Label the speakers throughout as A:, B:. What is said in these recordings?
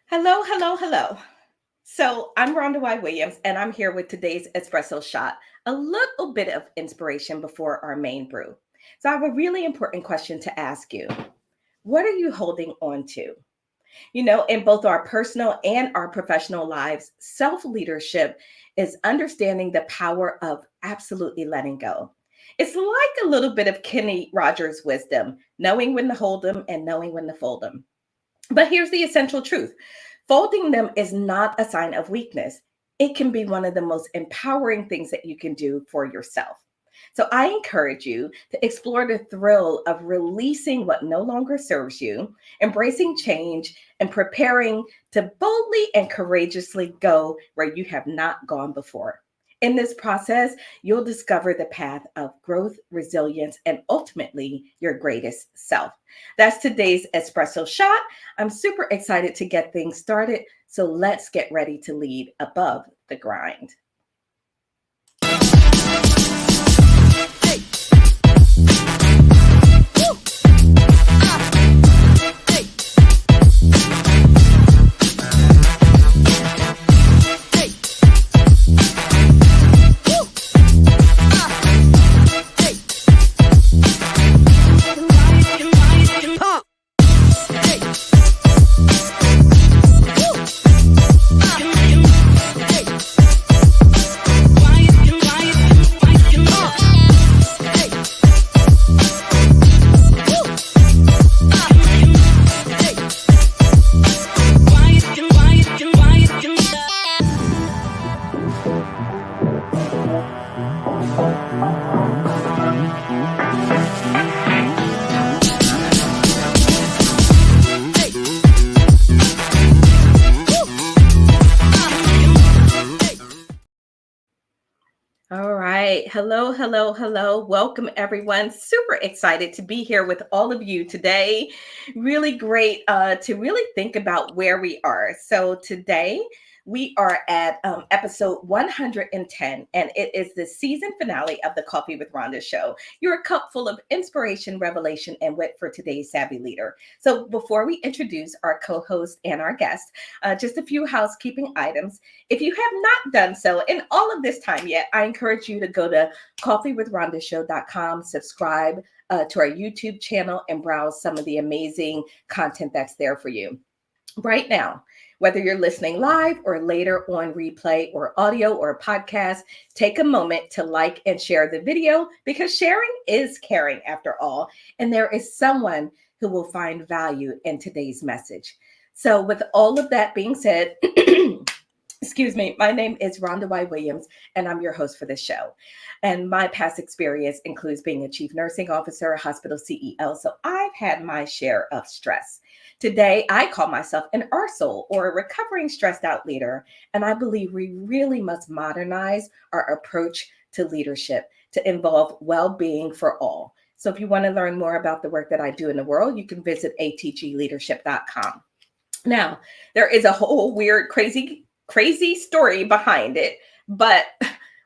A: Hello, hello, hello. So I'm Rhonda Williams, and I'm here with today's espresso shot, a little bit of inspiration before our main brew. So I have a really important question to ask you. What are you holding on to? In both our personal and our professional lives, self leadership is understanding the power of absolutely letting go. It's like a little bit of Kenny Rogers wisdom, knowing when to hold them and knowing when to fold them. But here's the essential truth: folding them is not a sign of weakness. It can be one of the most empowering things that you can do for yourself. So I encourage you to explore the thrill of releasing what no longer serves you, embracing change, and preparing to boldly and courageously go where you have not gone before. In this process, you'll discover the path of growth, resilience, and ultimately your greatest self. That's today's espresso shot. I'm super excited to get things started. So let's get ready to lead above the grind. All right. Hello, hello, hello. Welcome, everyone. Super excited to be here with all of you today. Really great to really think about where we are. So, today we are at episode 110, and it is the season finale of the Coffee with Rhonda show. You're a cup full of inspiration, revelation, and wit for today's savvy leader. So, before we introduce our co host and our guest, just a few housekeeping items. If you have not done so in all of this time yet, I encourage you to go to coffeewithrhondashow.com, subscribe to our YouTube channel, and browse some of the amazing content that's there for you. Right now, whether you're listening live or later on replay or audio or podcast, take a moment to like and share the video because sharing is caring after all. And there is someone who will find value in today's message. So, with all of that being said, excuse me, my name is Rhonda Williams, and I'm your host for this show. And my past experience includes being a chief nursing officer, a hospital CEO. So I've had my share of stress. Today, I call myself an RSOL or a recovering stressed out leader. And I believe we really must modernize our approach to leadership to involve well being for all. So if you want to learn more about the work that I do in the world, you can visit atgleadership.com. Now, there is a whole weird, crazy story behind it, but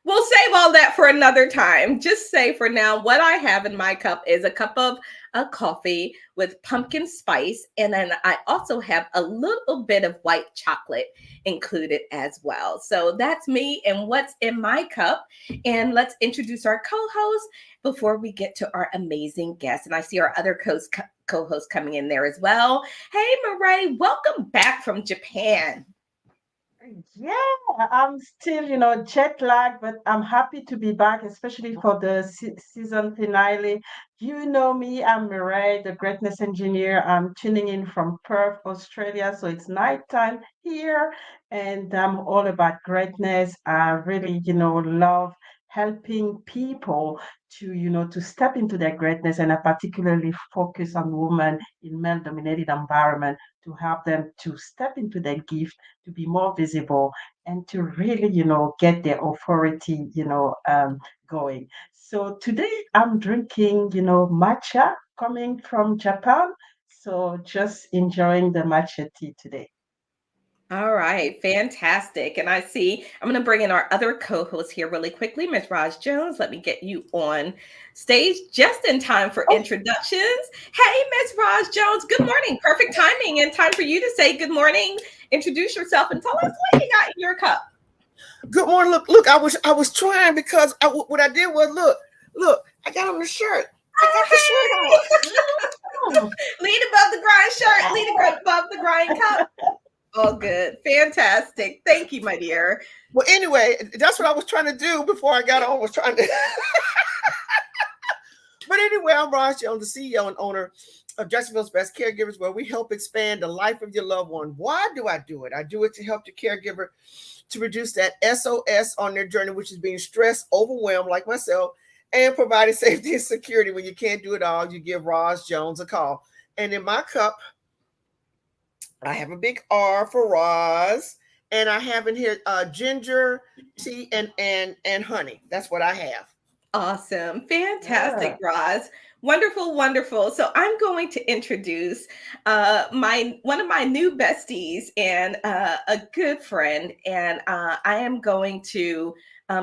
A: we'll save all that for another time. Just say for now, what I have in my cup is a cup of a coffee with pumpkin spice. And then I also have a little bit of white chocolate included as well. So that's me and what's in my cup. And let's introduce our co-host before we get to our amazing guest. And I see our other co-host coming in there as well. Hey, Marae, welcome back from Japan.
B: Yeah, I'm still, jet lagged, but I'm happy to be back, especially for the season finale. You know me, I'm Mireille, the greatness engineer. I'm tuning in from Perth, Australia, so it's nighttime here, and I'm all about greatness. I really, love helping people to step into their greatness, and I particularly focus on women in male-dominated environment to help them to step into their gift, to be more visible, and to really, get their authority, going. So today I'm drinking, matcha coming from Japan. So just enjoying the matcha tea today.
A: All right, fantastic. And I see I'm going to bring in our other co-host here really quickly, Miss Raj Jones. Let me get you on stage just in time for
B: Oh,
A: introductions. Hey, Miss Raj Jones, good morning. Perfect timing and time for you to say good morning, introduce yourself, and tell us what you got in your cup.
C: Good morning. Look. I was trying because what I did was look. I got on the shirt. I
A: Oh,
C: got the shirt on.
B: mm.
A: hey, lead above the grind shirt, lead above the grind cup. All good. Fantastic. Thank you, my dear.
C: Well, anyway, that's what I was trying to do before I got on. Was trying to. But anyway, I'm Raj Jones, the CEO and owner of Jacksonville's Best Caregivers, where we help expand the life of your loved one. Why do I do it? I do it to help your caregiver to reduce that SOS on their journey, which is being stressed, overwhelmed, like myself, and providing safety and security. When you can't do it all, you give Raj Jones a call. And in my cup, I have a big R for Roz, and I have in here ginger tea and honey. That's what I have.
A: Awesome.
B: Yeah.
A: Fantastic, Roz. Wonderful, wonderful. So I'm going to introduce my one of my new besties and a good friend, and I am going to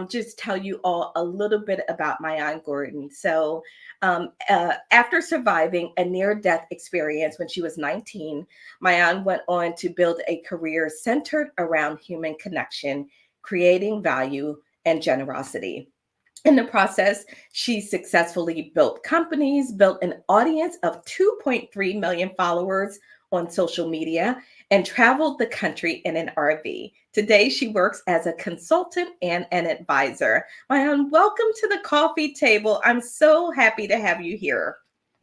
A: just tell you all a little bit about Maayan Gordon. So after surviving a near-death experience when she was 19, Maayan went on to build a career centered around human connection, creating value and generosity. In the process, she successfully built companies, built an audience of 2.3 million followers on social media, and traveled the country in an RV. Today, she works as a consultant and an advisor. Mayan, welcome to the coffee table. I'm so happy to have you here.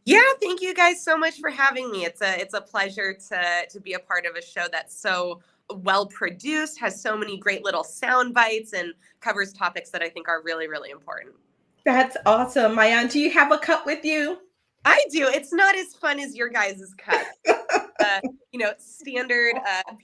D: Yeah, thank you guys so much for having me. It's a pleasure to be a part of a show that's so well produced, has so many great little sound bites, and covers topics that I think are really, really important.
A: That's awesome. Mayan, do you have a cup with you?
D: I do. It's not as fun as your guys' cup. Standard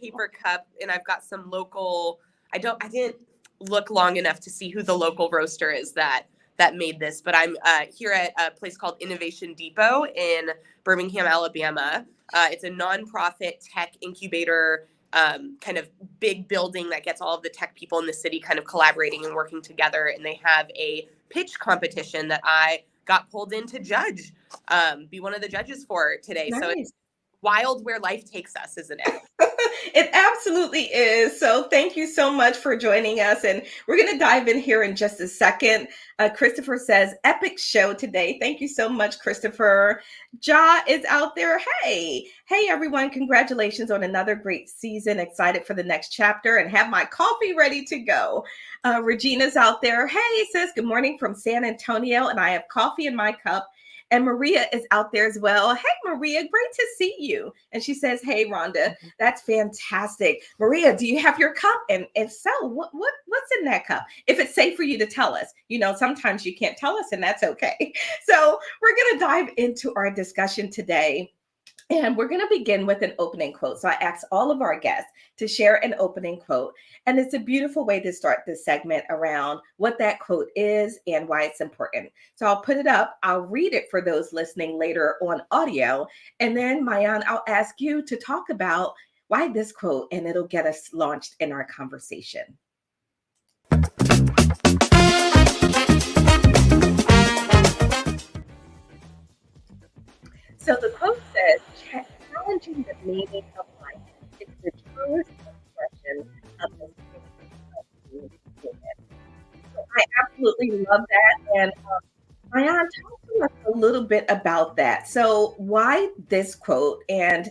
D: paper cup, and I've got some local. I didn't look long enough to see who the local roaster is that made this, but I'm here at a place called Innovation Depot in Birmingham, Alabama. It's a nonprofit tech incubator, kind of big building that gets all of the tech people in the city kind of collaborating and working together. And they have a pitch competition that I got pulled in to judge, be one of the judges for today. So it's
A: Nice.
D: wild where life takes us, isn't it?
A: It absolutely is. So, thank you so much for joining us. And we're going to dive in here in just a second. Christopher says, epic show today. Thank you so much, Christopher. Ja is out there. Hey, everyone. Congratulations on another great season. Excited for the next chapter and have my coffee ready to go. Regina's out there. Hey, sis. Good morning from San Antonio. And I have coffee in my cup. And Maria is out there as well. Hey, Maria, great to see you. And she says, hey, Rhonda, that's fantastic. Maria, do you have your cup? And if so, what's in that cup? If it's safe for you to tell us, sometimes you can't tell us, and that's okay. So we're going to dive into our discussion today. And we're going to begin with an opening quote. So I asked all of our guests to share an opening quote. And it's a beautiful way to start this segment around what that quote is and why it's important. So I'll put it up. I'll read it for those listening later on audio. And then, Maayan, I'll ask you to talk about why this quote, and it'll get us launched in our conversation. So the quote says, challenging the meaning of life is the truest expression of the spirit of being human. So I absolutely love that. And Mayan, talk to us a little bit about that. So why this quote? And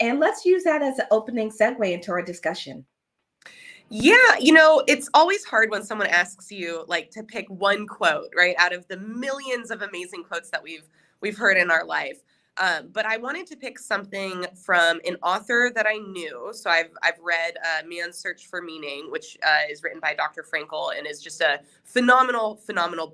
A: let's use that as an opening segue into our discussion.
D: Yeah, it's always hard when someone asks you like to pick one quote, right, out of the millions of amazing quotes that we've heard in our life. But I wanted to pick something from an author that I knew. So I've read Man's Search for Meaning, which is written by Dr. Frankel and is just a phenomenal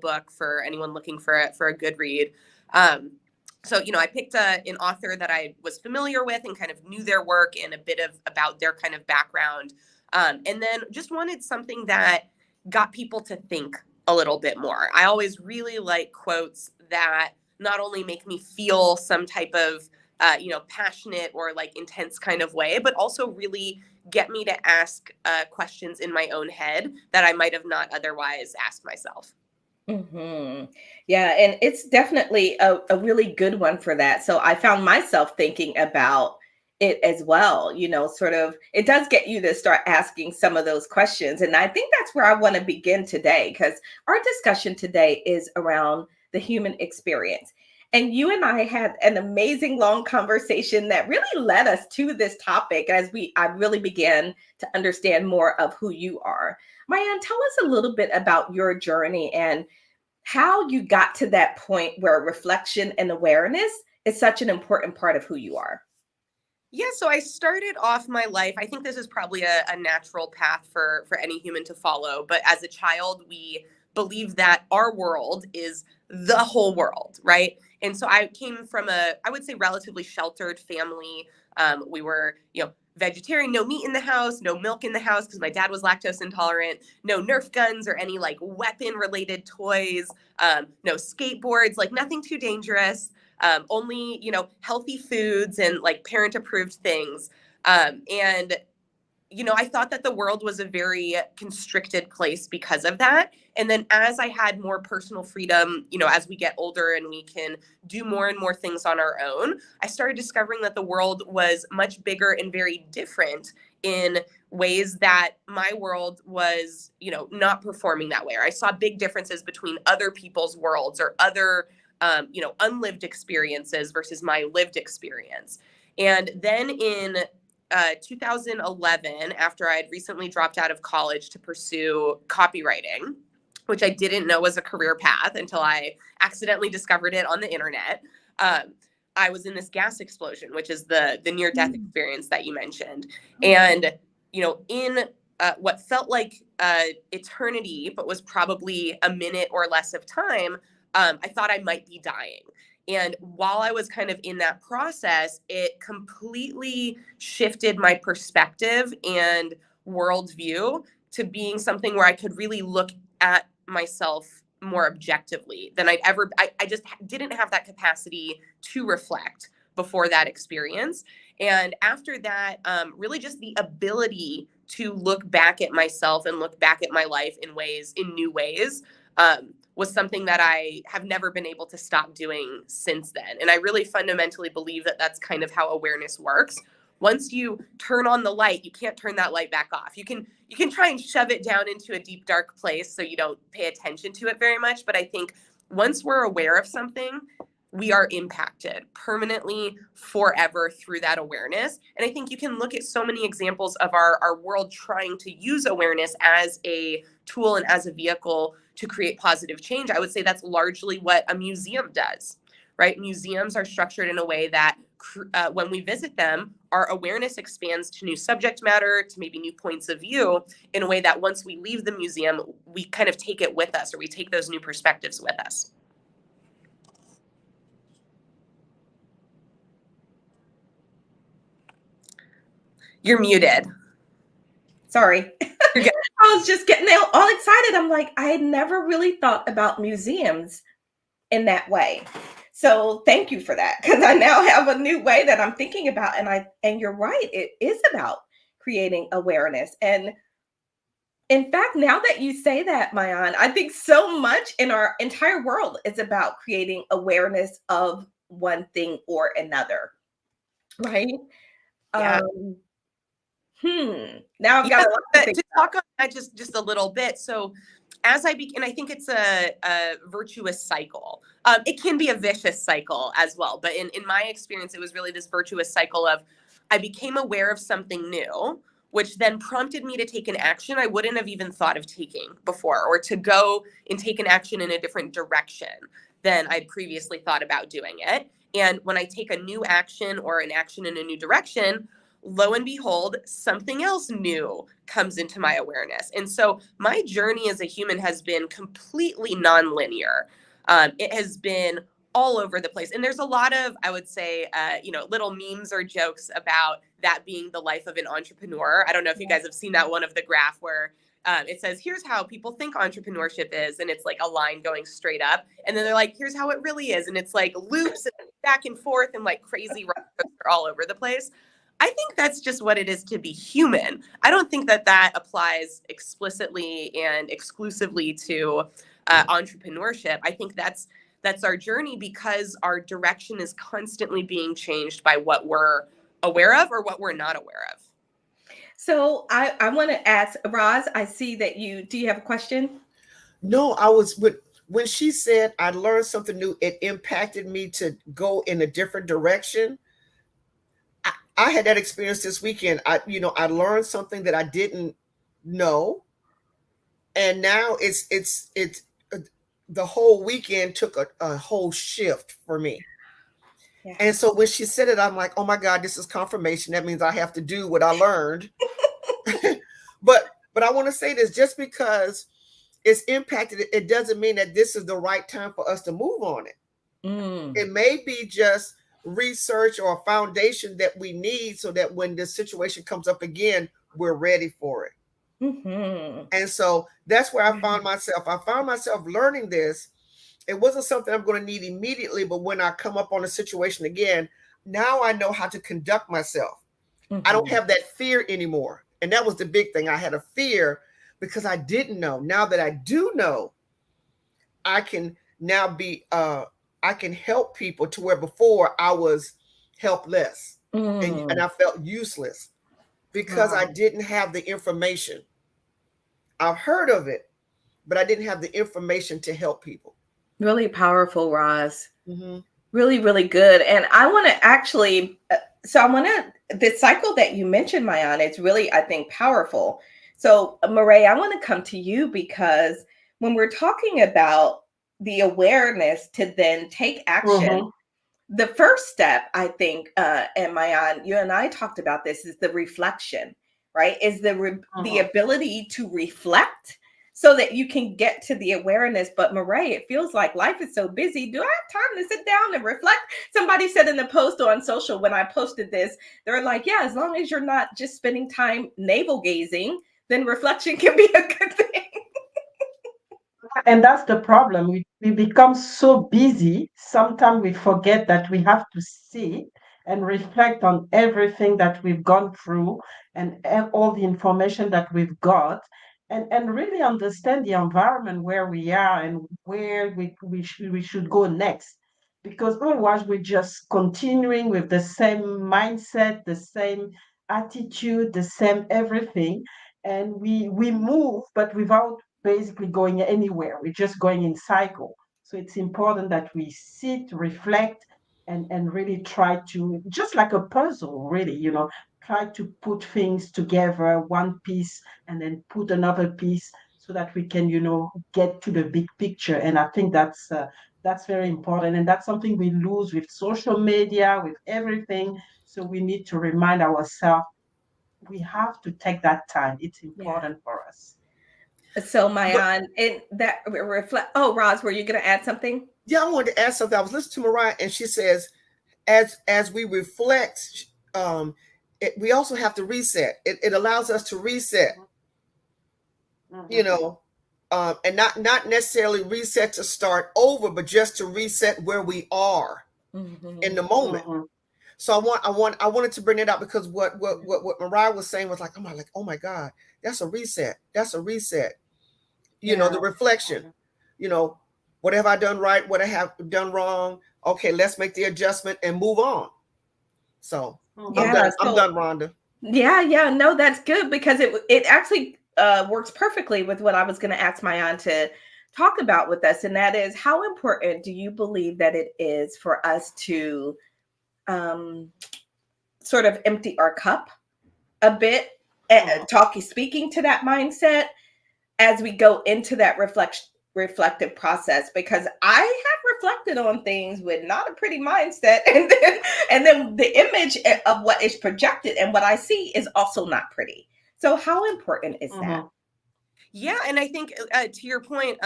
D: book for anyone looking for a good read. So I picked an author that I was familiar with and kind of knew their work and a bit of about their kind of background. And then just wanted something that got people to think a little bit more. I always really like quotes that not only make me feel some type of passionate or like intense kind of way, but also really get me to ask questions in my own head that I might have not otherwise asked myself.
A: Yeah, and it's definitely a really good one for that. So I found myself thinking about it as well. Sort of, it does get you to start asking some of those questions. And I think that's where I want to begin today, because our discussion today is around the human experience. And you and I had an amazing long conversation that really led us to this topic as I really began to understand more of who you are. Maayan, tell us a little bit about your journey and how you got to that point where reflection and awareness is such an important part of who you are.
D: Yeah, so I started off my life. I think this is probably a natural path for any human to follow. But as a child, we believe that our world is the whole world, right? And so I came from I would say, relatively sheltered family. We were, vegetarian, no meat in the house, no milk in the house because my dad was lactose intolerant, no Nerf guns or any like weapon related toys, no skateboards, like nothing too dangerous. Only, healthy foods and like parent approved things. And I thought that the world was a very constricted place because of that. And then as I had more personal freedom, as we get older and we can do more and more things on our own, I started discovering that the world was much bigger and very different in ways that my world was, not performing that way. Or I saw big differences between other people's worlds or other, unlived experiences versus my lived experience. And then in 2011, after I had recently dropped out of college to pursue copywriting, which I didn't know was a career path until I accidentally discovered it on the internet. I was in this gas explosion, which is the near-death experience that you mentioned. And, in what felt like eternity, but was probably a minute or less of time, I thought I might be dying. And while I was kind of in that process, it completely shifted my perspective and worldview to being something where I could really look at myself more objectively than I just didn't have that capacity to reflect before that experience. And after that, really just the ability to look back at myself and look back at my life in new ways, was something that I have never been able to stop doing since then. And I really fundamentally believe that that's kind of how awareness works. Once you turn on the light, you can't turn that light back off. You can try and shove it down into a deep, dark place so you don't pay attention to it very much. But I think once we're aware of something, we are impacted permanently forever through that awareness. And I think you can look at so many examples of our world trying to use awareness as a tool and as a vehicle to create positive change. I would say that's largely what a museum does, right? Museums are structured in a way that when we visit them, our awareness expands to new subject matter, to maybe new points of view, in a way that once we leave the museum, we kind of take it with us, or we take those new perspectives with us. You're muted.
A: Sorry.
D: You're good.
A: I was just getting all excited. I'm like, I had never really thought about museums in that way. So thank you for that, because I now have a new way that I'm thinking about. And you're right, it is about creating awareness. And in fact, now that you say that, Maayan, I think so much in our entire world is about creating awareness of one thing or another, right?
D: Yeah.
A: Now I've got a lot to think
D: to talk on that just a little bit. So as I begin, I think it's a virtuous cycle. It can be a vicious cycle as well. But in my experience, it was really this virtuous cycle of I became aware of something new, which then prompted me to take an action I wouldn't have even thought of taking before, or to go and take an action in a different direction than I'd previously thought about doing it. And when I take a new action or an action in a new direction, lo and behold, something else new comes into my awareness. And so my journey as a human has been completely nonlinear. It has been all over the place. And there's a lot of, I would say, little memes or jokes about that being the life of an entrepreneur. I don't know if you guys have seen that one of the graph where it says, here's how people think entrepreneurship is. And it's like a line going straight up. And then they're like, here's how it really is. And it's like loops and back and forth and like crazy roller coaster all over the place. I think that's just what it is to be human. I don't think that that applies explicitly and exclusively to entrepreneurship. I think that's our journey, because our direction is constantly being changed by what we're aware of or what we're not aware of.
A: So I want to ask Roz, I see that do you have a question?
C: No, I was when she said I learned something new, it impacted me to go in a different direction. I had that experience this weekend. I learned something that I didn't know, and now it's the whole weekend took a whole shift for me.
A: Yeah.
C: And so when she said it, I'm like, oh my God, this is confirmation. That means I have to do what I learned. But I want to say this, just because it's impacted, it doesn't mean that this is the right time for us to move on it. It may be just research or a foundation that we need so that when this situation comes up again, we're ready for it.
A: Mm-hmm.
C: And so that's where I found myself. I found myself learning this. It wasn't something I'm going to need immediately, but when I come up on a situation again, now I know how to conduct myself. I don't have that fear anymore. And that was the big thing. I had a fear because I didn't know. Now that I do know, I can now be I can help people, to where before I was helpless and I felt useless because I didn't have the information. I've heard of it, but I didn't have the information to help people.
A: Really powerful, Roz.
C: Mm-hmm.
A: Really, really good. And I want to actually, the cycle that you mentioned, Maayan, it's really, I think, powerful. So, Marae, I want to come to you, because when we're talking about the awareness to then take action, the first step, I think, and Maayan, you and I talked about this, is the reflection, right? Is the ability to reflect so that you can get to the awareness. But Marae, it feels like life is so busy. Do I have time to sit down and reflect? Somebody said in the post on social when I posted this, they're like, yeah, as long as you're not just spending time navel gazing, then reflection can be a good thing.
B: And that's the problem. We become so busy, sometimes we forget that we have to sit and reflect on everything that we've gone through, and all the information that we've got, and really understand the environment where we are and where we should go next. Because otherwise, we're just continuing with the same mindset, the same attitude, the same everything. And we move, but without basically going anywhere. We're just going in cycle. So it's important that we sit, reflect, and really try to, just like a puzzle, really, try to put things together, one piece, and then put another piece, so that we can, get to the big picture. And I think that's very important. And that's something we lose with social media, with everything. So we need to remind ourselves we have to take that time. It's
A: Yeah.
B: important for us.
A: So, Maayan, and that reflect. Oh, Roz, were you going to add something?
C: Yeah, I wanted to ask something. I was listening to Mariah, and she says, as we reflect, we also have to reset. It allows us to reset, and not necessarily reset to start over, but just to reset where we are in the moment. So I wanted to bring it up, because what Mariah was saying was like, I'm like, oh my God, that's a reset. That's a reset. The reflection. What have I done right? What I have done wrong? Okay, let's make the adjustment and move on. So
A: Yeah,
C: I'm done, Rhonda.
A: Yeah, no, that's good, because it actually works perfectly with what I was going to ask Maayan to talk about with us, and that is, how important do you believe that it is for us to sort of empty our cup a bit, speaking to that mindset as we go into that reflective process? Because I have reflected on things with not a pretty mindset, and then the image of what is projected and what I see is also not pretty. So how important is that?
D: Yeah, and I think to your point,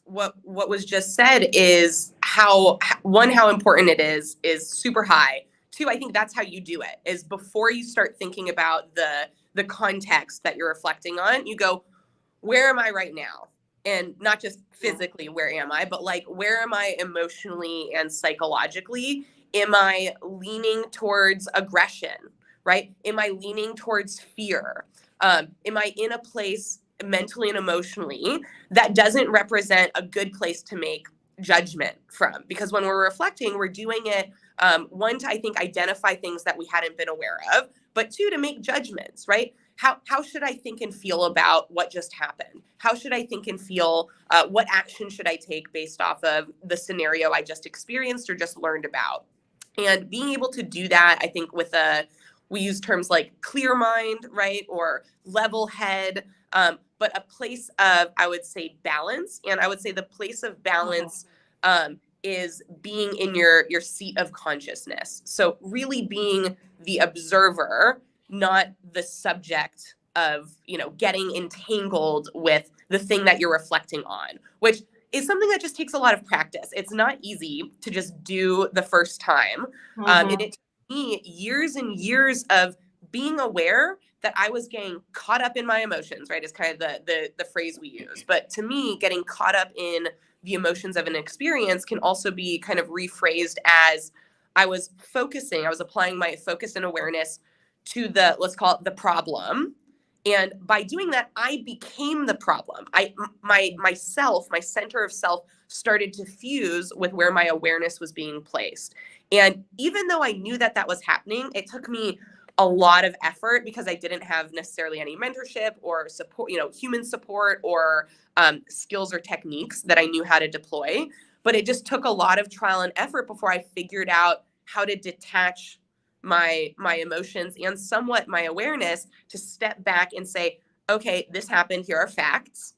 D: what was just said is how important it is super high. Two, I think that's how you do it, is before you start thinking about the context that you're reflecting on, you go, where am I right now? And not just physically, where am I, but like, where am I emotionally and psychologically? Am I leaning towards aggression, right? Am I leaning towards fear? Am I in a place mentally and emotionally that doesn't represent a good place to make judgment from? Because when we're reflecting, we're doing it, one, to, I think, identify things that we hadn't been aware of, but two, to make judgments, right? How should I think and feel about what just happened? How should I think and feel? What action should I take based off of the scenario I just experienced or just learned about? And being able to do that, I think, we use terms like clear mind, right? Or level head, but a place of, I would say, balance. And I would say the place of balance is being in your seat of consciousness. So really being the observer, not the subject of, getting entangled with the thing that you're reflecting on, which is something that just takes a lot of practice. It's not easy to just do the first time. And it took me years and years of being aware that I was getting caught up in my emotions, right? Is kind of the phrase we use. But to me, getting caught up in the emotions of an experience can also be kind of rephrased as I was applying my focus and awareness to let's call it the problem. And by doing that, I became the problem. My center of self started to fuse with where my awareness was being placed. And even though I knew that was happening, it took me a lot of effort because I didn't have necessarily any mentorship or support, human support or skills or techniques that I knew how to deploy. But it just took a lot of trial and effort before I figured out how to detach my emotions and somewhat my awareness to step back and say, okay, this happened. Here are facts.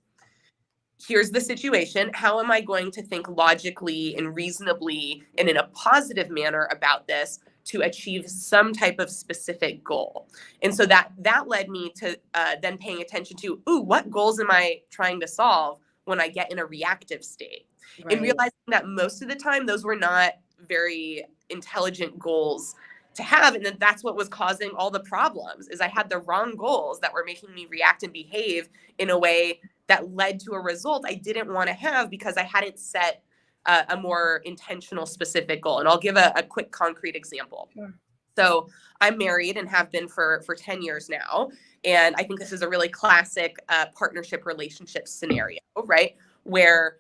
D: Here's the situation. How am I going to think logically and reasonably and in a positive manner about this to achieve some type of specific goal? And so that led me to then paying attention to, what goals am I trying to solve when I get in a reactive state? Right. And realizing that most of the time, those were not very intelligent goals to have. And then that's what was causing all the problems, is I had the wrong goals that were making me react and behave in a way that led to a result I didn't want to have because I hadn't set a more intentional, specific goal. And I'll give a quick concrete example. Sure. So I'm married and have been for 10 years now. And I think this is a really classic partnership relationship scenario, right? Where,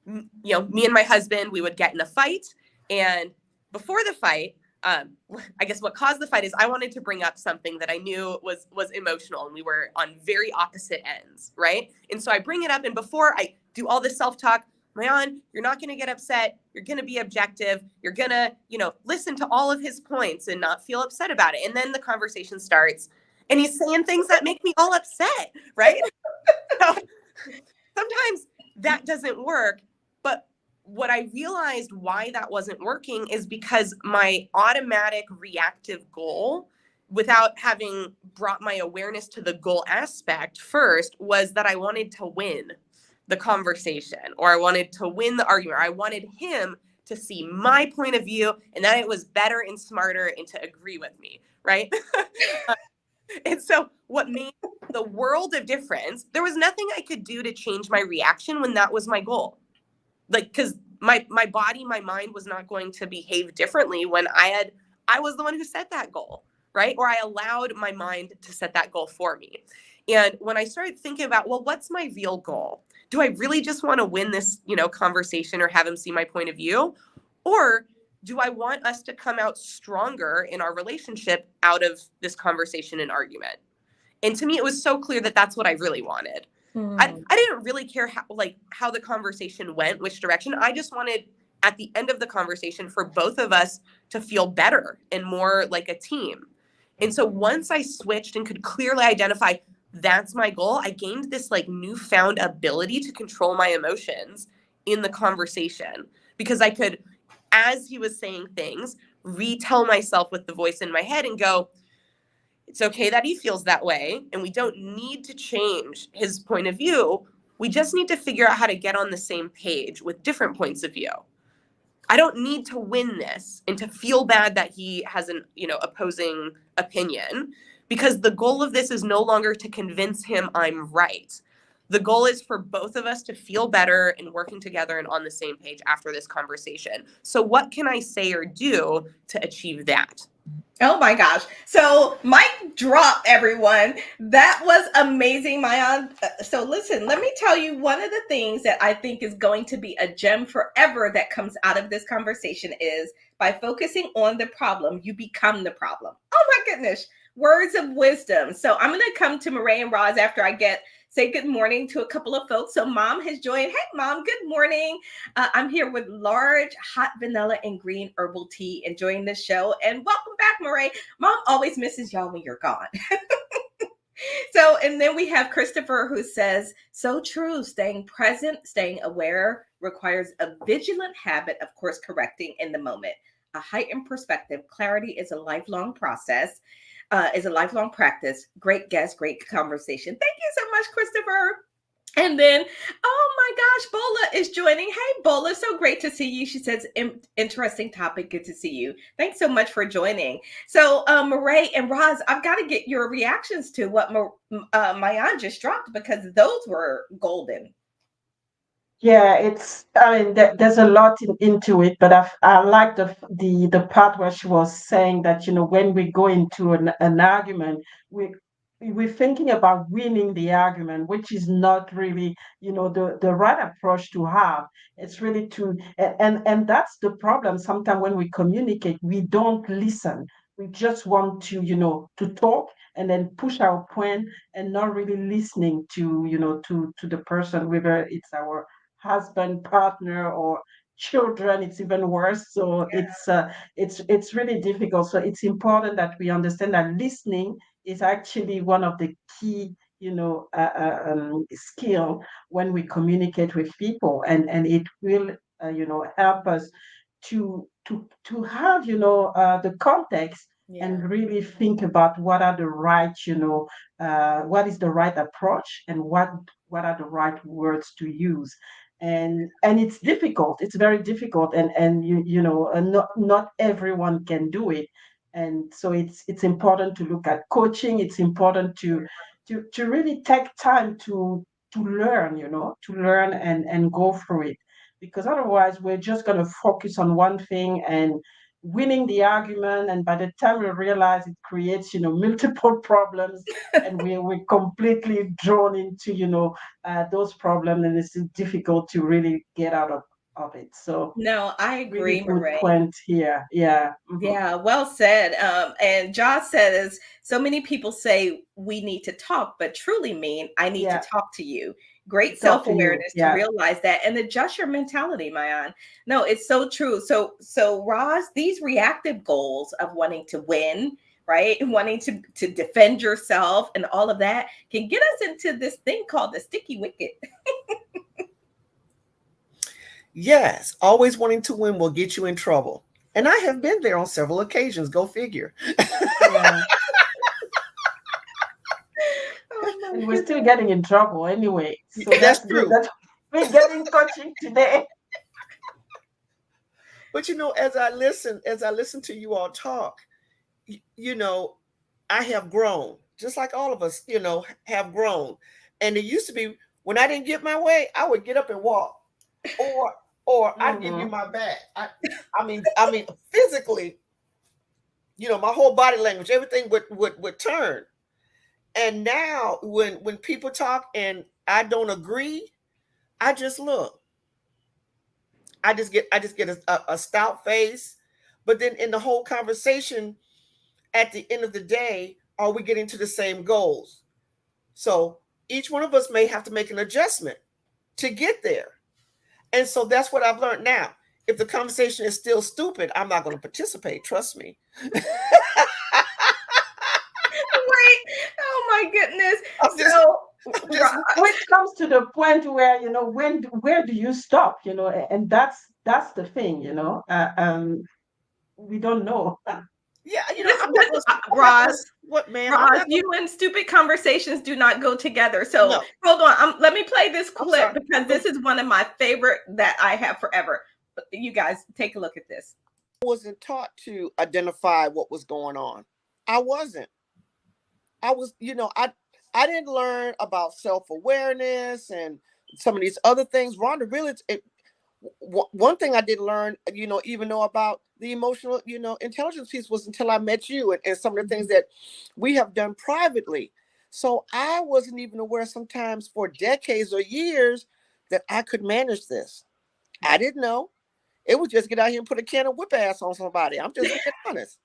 D: me and my husband, we would get in a fight. And before the fight, I guess what caused the fight is I wanted to bring up something that I knew was emotional, and we were on very opposite ends, right? And so I bring it up, and before I do all this self-talk, Maayan, you're not going to get upset. You're going to be objective. You're going to, listen to all of his points and not feel upset about it. And then the conversation starts, and he's saying things that make me all upset, right? So sometimes that doesn't work, but what I realized why that wasn't working is because my automatic reactive goal, without having brought my awareness to the goal aspect first, was that I wanted to win the conversation, or I wanted to win the argument. I wanted him to see my point of view and that it was better and smarter and to agree with me, right? And so what made the world of difference, there was nothing I could do to change my reaction when that was my goal. Because my body, my mind was not going to behave differently when I was the one who set that goal, right? Or I allowed my mind to set that goal for me. And when I started thinking about, well, what's my real goal? Do I really just want to win this, conversation or have him see my point of view? Or do I want us to come out stronger in our relationship out of this conversation and argument? And to me, it was so clear that that's what I really wanted. I didn't really care how the conversation went, which direction. I just wanted, at the end of the conversation, for both of us to feel better and more like a team. And so once I switched and could clearly identify that's my goal, I gained this newfound ability to control my emotions in the conversation, because I could, as he was saying things, retell myself with the voice in my head and go, it's okay that he feels that way, and we don't need to change his point of view. We just need to figure out how to get on the same page with different points of view. I don't need to win this and to feel bad that he has an, opposing opinion, because the goal of this is no longer to convince him I'm right. The goal is for both of us to feel better and working together and on the same page after this conversation. So what can I say or do to achieve that?
A: Oh my gosh. So, mic drop, everyone. That was amazing, Maayan. So, listen, let me tell you one of the things that I think is going to be a gem forever that comes out of this conversation is by focusing on the problem, you become the problem. Oh my goodness. Words of wisdom. So, I'm going to come to Marae and Roz after I say good morning to a couple of folks. So, Mom has joined. Hey, Mom, good morning. I'm here with large hot vanilla and green herbal tea, enjoying this show. And welcome back, Marae. Mom always misses y'all when you're gone. So, and then we have Christopher who says, so true, staying present, staying aware requires a vigilant habit, of course, correcting in the moment. A heightened perspective. Clarity is a lifelong process, is a lifelong practice. Great guest, great conversation. Thank you so much, Christopher. And then, oh my gosh, Bola is joining. Hey, Bola, so great to see you. She says, interesting topic. Good to see you. Thanks so much for joining. So, Marae and Roz, I've got to get your reactions to what Maayan just dropped because those were golden.
B: Yeah, I mean, there's a lot into it, but I like the part where she was saying that, when we go into an argument, we we're thinking about winning the argument, which is not really, the right approach to have. It's really and that's the problem. Sometimes when we communicate, we don't listen. We just want to, to talk and then push our point and not really listening to, to the person, whether it's our husband, partner, or children. It's even worse. So it's really difficult. So it's important that we understand that listening is actually one of the key, skill when we communicate with people, and it will, help us to have, the context
A: Yeah.
B: and really think about what are the right, what is the right approach and what are the right words to use. And it's difficult. It's very difficult, and not everyone can do it. And so it's important to look at coaching. It's important to really take time to learn, to learn and go through it, because otherwise we're just going to focus on one thing and winning the argument, and by the time we realize, it creates, multiple problems, and we're completely drawn into, those problems, and it's difficult to really get out of it. So
A: No, I
B: really
A: agree,
B: good
A: Marae.
B: point here. Yeah.
A: Yeah, well said. And Josh says, so many people say we need to talk, but truly mean I need to
B: Yeah,
A: talk to you.
B: to
A: Great
B: talk to you.
A: self-awareness to
B: Yeah.
A: realize that and adjust your mentality, Mayan. No, it's so true. So Roz, these reactive goals of wanting to win, right? Wanting to defend yourself and all of that can get us into this thing called the sticky wicket.
C: Yes, always wanting to win will get you in trouble. And I have been there on several occasions. Go figure.
B: Yeah.
A: Oh my
B: And we're still
A: goodness.
B: getting in trouble anyway. So
C: That's
B: that's good.
C: true.
B: That's we're getting coaching today.
C: But as I listen to you all talk, you know, I have grown, just like all of us, have grown. And it used to be when I didn't get my way, I would get up and walk, or I'd give you
B: Hmm.
C: my back. I mean, physically, my whole body language, everything would turn. And now, when people talk and I don't agree, I just look. I just get a stout face. But then in the whole conversation, at the end of the day, are we getting to the same goals? So each one of us may have to make an adjustment to get there. And so that's what I've learned now. If the conversation is still stupid, I'm not going to participate. Trust me.
A: Right. Oh my goodness.
C: I'm just,
A: So
C: I'm just
B: Which comes to the point where, where do you stop? And that's the thing. We don't know.
C: yeah. I'm not
A: this
C: going to. I'm not going to.
A: Roz,
C: What, ma'am? I'm
A: Roz,
C: not going
A: you and stupid conversations do not go together.
C: to.
A: So
C: No,
A: hold on. Let me play this
C: I'm
A: clip
C: sorry.
A: because this is one of my favorite that I have forever. You guys take a look at this.
C: I wasn't taught to identify what was going on. I wasn't. I was, I didn't learn about self-awareness and some of these other things. Rhonda, really, one thing I didn't learn, even know about the emotional, intelligence piece was until I met you and some of the things that we have done privately. So I wasn't even aware sometimes for decades or years that I could manage this. I didn't know. It was just get out here and put a can of whip ass on somebody. I'm just being honest.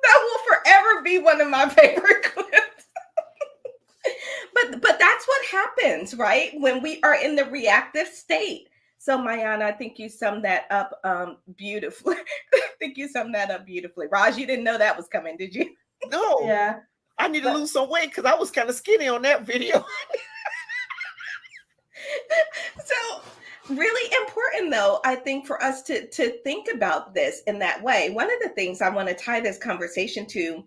A: That will forever be one of my favorite clips. But that's what happens, right? When we are in the reactive state. So Maayan, I think you summed that up beautifully. I think you summed that up beautifully. Raj, you didn't know that was coming, did you?
C: No.
B: Yeah.
C: I need to lose some weight because I was kind of skinny on that video.
A: So really important though, I think, for us to think about this in that way. One of the things I want to tie this conversation to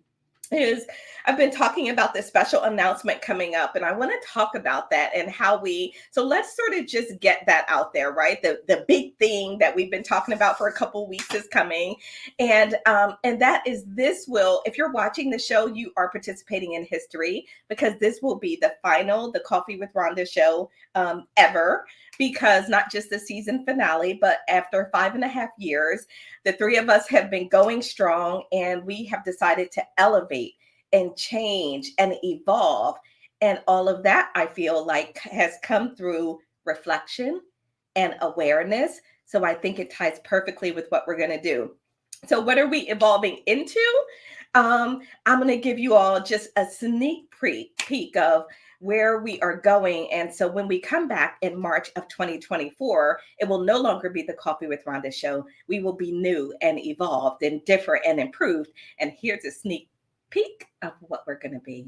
A: is I've been talking about this special announcement coming up, and I want to talk about that and how so let's sort of just get that out there, right? The big thing that we've been talking about for a couple weeks is coming. And that is, this will, if you're watching the show, you are participating in history, because this will be the final, the Coffee with Rhonda show ever, because not just the season finale, but after 5.5 years, the three of us have been going strong, and we have decided to elevate and change and evolve. And all of that, I feel like, has come through reflection and awareness. So I think it ties perfectly with what we're going to do. So what are we evolving into? I'm going to give you all just a sneak peek of where we are going. And so when we come back in March of 2024, it will no longer be the Coffee with Rhonda show. We will be new and evolved and different and improved. And here's a sneak peek of what we're going to be.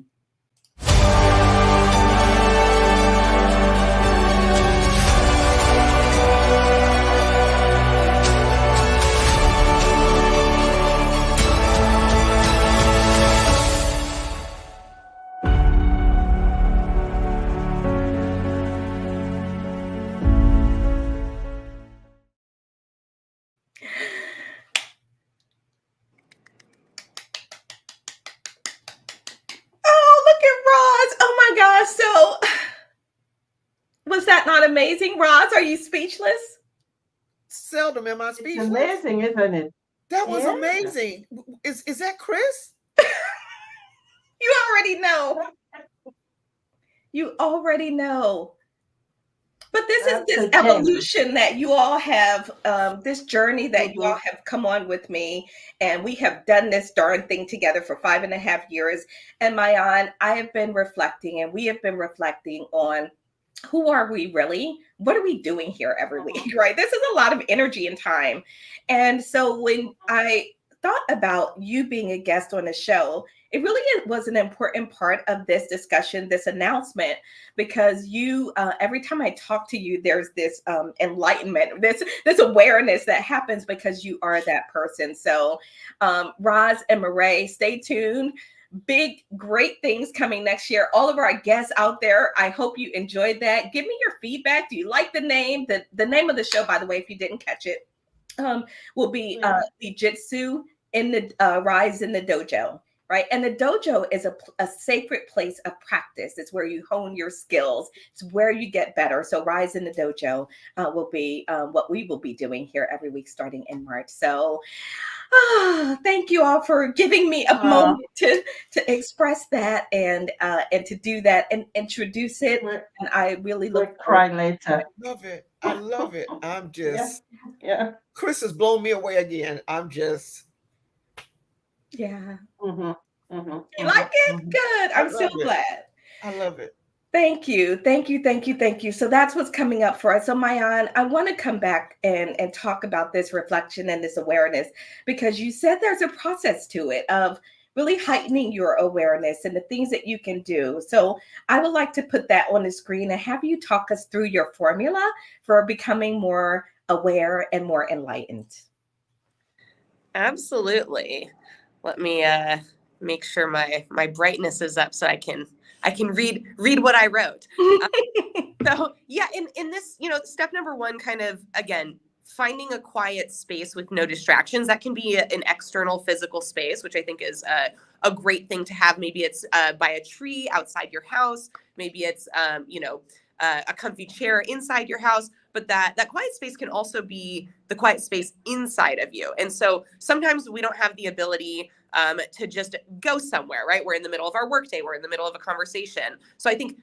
A: So was that not amazing? Roz, are you speechless?
C: Seldom am I speechless.
B: It's amazing, isn't it?
C: That was amazing. Is that Chris?
A: You already know. You already know. But this is this evolution that you all have, this journey that you all have come on with me, and we have done this darn thing together for 5.5 years. And Maayan, I have been reflecting, and we have been reflecting on who are we really? What are we doing here every week, right? This is a lot of energy and time. And so when I thought about you being a guest on the show, it really was an important part of this discussion, this announcement, because you, every time I talk to you, there's this enlightenment, this awareness that happens because you are that person. So Roz and Marae, stay tuned. Big, great things coming next year. All of our guests out there, I hope you enjoyed that. Give me your feedback. Do you like the name? The name of the show, by the way, if you didn't catch it, will be Jitsu in the Rise in the Dojo. Right. And the dojo is a sacred place of practice. It's where you hone your skills. It's where you get better. So Rise in the Dojo will be what we will be doing here every week starting in March. So thank you all for giving me a moment to express that and to do that and introduce it. And I really look
B: cry later.
C: I love it. I love it. I'm just Chris has blown me away again. I'm just
A: You like it? Good. I'm so glad.
C: I love it.
A: Thank you. Thank you. Thank you. Thank you. So that's what's coming up for us. So Maayan, I want to come back and talk about this reflection and this awareness, because you said there's a process to it of really heightening your awareness and the things that you can do. So I would like to put that on the screen and have you talk us through your formula for becoming more aware and more enlightened.
D: Absolutely. Let me make sure my brightness is up so I can read what I wrote. So yeah, in this, step number one, kind of, again, finding a quiet space with no distractions. That can be an external physical space, which I think is a great thing to have. Maybe it's by a tree outside your house. Maybe it's, a comfy chair inside your house. But that quiet space can also be the quiet space inside of you. And so sometimes we don't have the ability to just go somewhere, right? We're in the middle of our workday. We're in the middle of a conversation. So I think,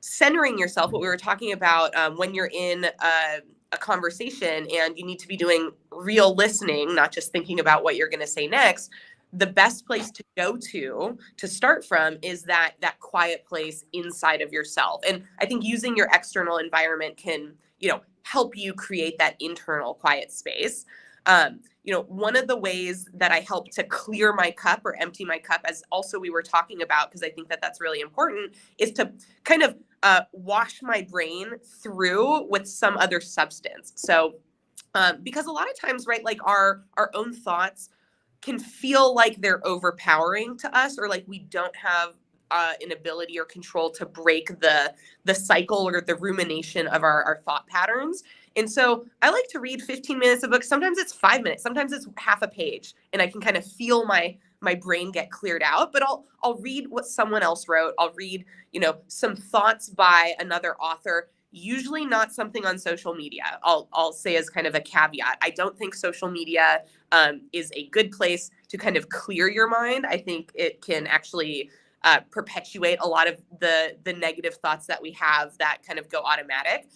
D: centering yourself, what we were talking about when you're in a conversation and you need to be doing real listening, not just thinking about what you're going to say next. The best place to go to start from is that quiet place inside of yourself. And I think using your external environment can, help you create that internal quiet space. One of the ways that I help to clear my cup or empty my cup, as also we were talking about, because I think that that's really important, is to kind of wash my brain through with some other substance. So, because a lot of times, right, like our own thoughts can feel like they're overpowering to us, or like we don't have an ability or control to break the cycle or the rumination of our thought patterns. And so I like to read 15 minutes of books. Sometimes it's 5 minutes, sometimes it's half a page, and I can kind of feel my brain get cleared out. But I'll read what someone else wrote. I'll read, some thoughts by another author. Usually not something on social media. I'll say as kind of a caveat. I don't think social media is a good place to kind of clear your mind. I think it can actually perpetuate a lot of the negative thoughts that we have that kind of go automatic.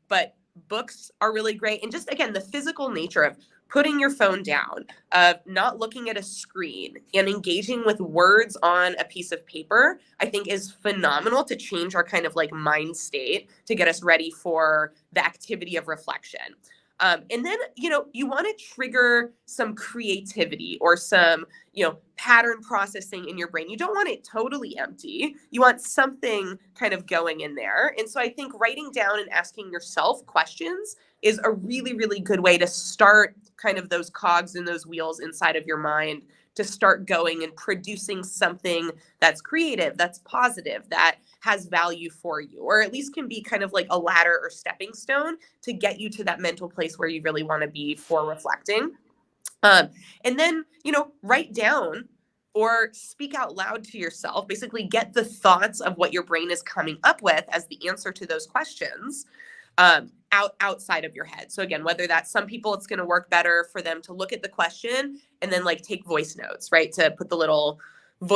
D: But books are really great. And just, again, the physical nature of putting your phone down, of not looking at a screen and engaging with words on a piece of paper, I think is phenomenal to change our kind of like mind state to get us ready for the activity of reflection. And then, you want to trigger some creativity or some, pattern processing in your brain. You don't want it totally empty. You want something kind of going in there. And so I think writing down and asking yourself questions is a really, really good way to start kind of those cogs and those wheels inside of your mind to start going and producing something that's creative, that's positive, that has value for you, or at least can be kind of like a ladder or stepping stone to get you to that mental place where you really want to be for reflecting. And then, write down or speak out loud to yourself, basically get the thoughts of what your brain is coming up with as the answer to those questions outside of your head. So again, whether that's, some people, it's going to work better for them to look at the question and then like take voice notes, right? To put the little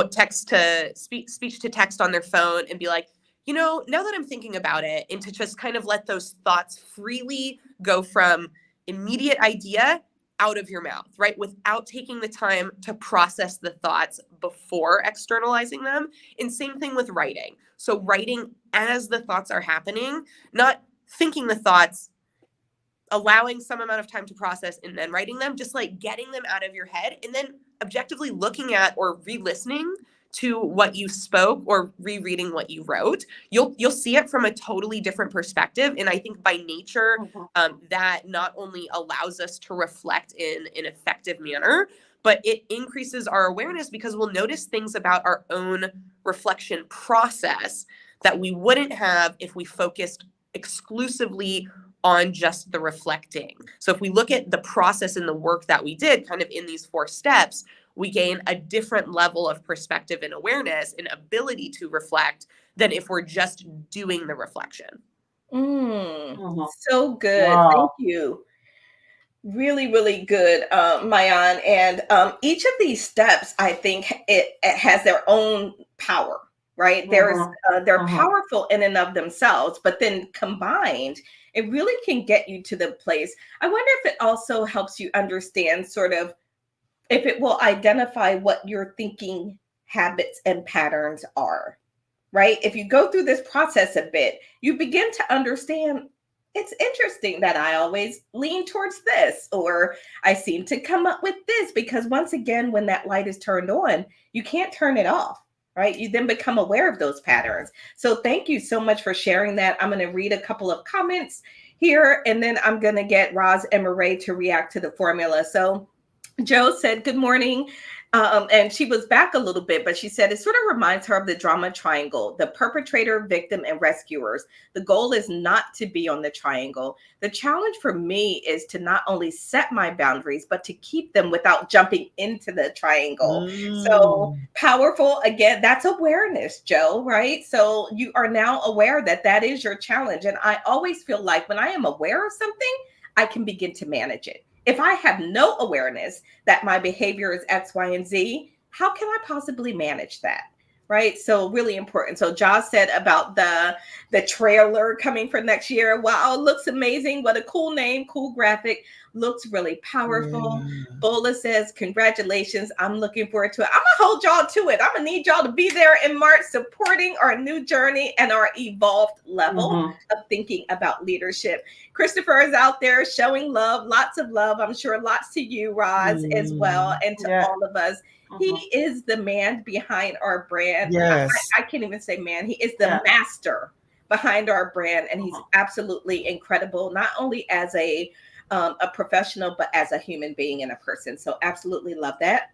D: text to speech to text on their phone and be like, now that I'm thinking about it, and to just kind of let those thoughts freely go from immediate idea out of your mouth, right? Without taking the time to process the thoughts before externalizing them. And same thing with writing. So writing as the thoughts are happening, not thinking the thoughts, allowing some amount of time to process and then writing them, just like getting them out of your head and then objectively looking at or re-listening to what you spoke or rereading what you wrote. You'll see it from a totally different perspective. And I think by nature, that not only allows us to reflect in an effective manner, but it increases our awareness because we'll notice things about our own reflection process that we wouldn't have if we focused exclusively on just the reflecting. So if we look at the process and the work that we did kind of in these 4 steps, we gain a different level of perspective and awareness and ability to reflect than if we're just doing the reflection.
A: So good.
B: Wow.
A: Thank you. Really, really good, Maayan. And each of these steps, I think it has their own power, right? They're powerful in and of themselves, but then combined, it really can get you to the place. I wonder if it also helps you understand sort of, if it will identify what your thinking habits and patterns are, right? If you go through this process a bit, you begin to understand, it's interesting that I always lean towards this, or I seem to come up with this, because once again, when that light is turned on, you can't turn it off, right? You then become aware of those patterns. So thank you so much for sharing that. I'm going to read a couple of comments here, and then I'm going to get Roz and Murray to react to the formula. So Joe said, good morning. And she was back a little bit, but she said it sort of reminds her of the drama triangle, the perpetrator, victim, and rescuers. The goal is not to be on the triangle. The challenge for me is to not only set my boundaries, but to keep them without jumping into the triangle. So
C: Mm.
A: powerful. Again, that's awareness, Joe, right? So you are now aware that that is your challenge. And I always feel like when I am aware of something, I can begin to manage it. If I have no awareness that my behavior is X, Y, and Z, how can I possibly manage that? Right. So really important. So Josh said about the trailer coming for next year. Wow, looks amazing. What a cool name, cool graphic. Looks really powerful.
C: Yeah.
A: Bola says, congratulations. I'm looking forward to it. I'm gonna hold y'all to it. I'm gonna need y'all to be there in March supporting our new journey and our evolved level
B: Mhm.
A: of thinking about leadership. Christopher is out there showing love, lots of love. I'm sure lots to you, Roz, as well,
C: Mm.
A: and to
B: Yeah.
A: all of us. He
B: Mhm.
A: is the man behind our brand.
C: Yes.
A: I can't even say man. He is the
B: Yeah.
A: master behind our brand, and he's
B: Mhm.
A: absolutely incredible, not only as a professional, but as a human being and a person. So absolutely love that.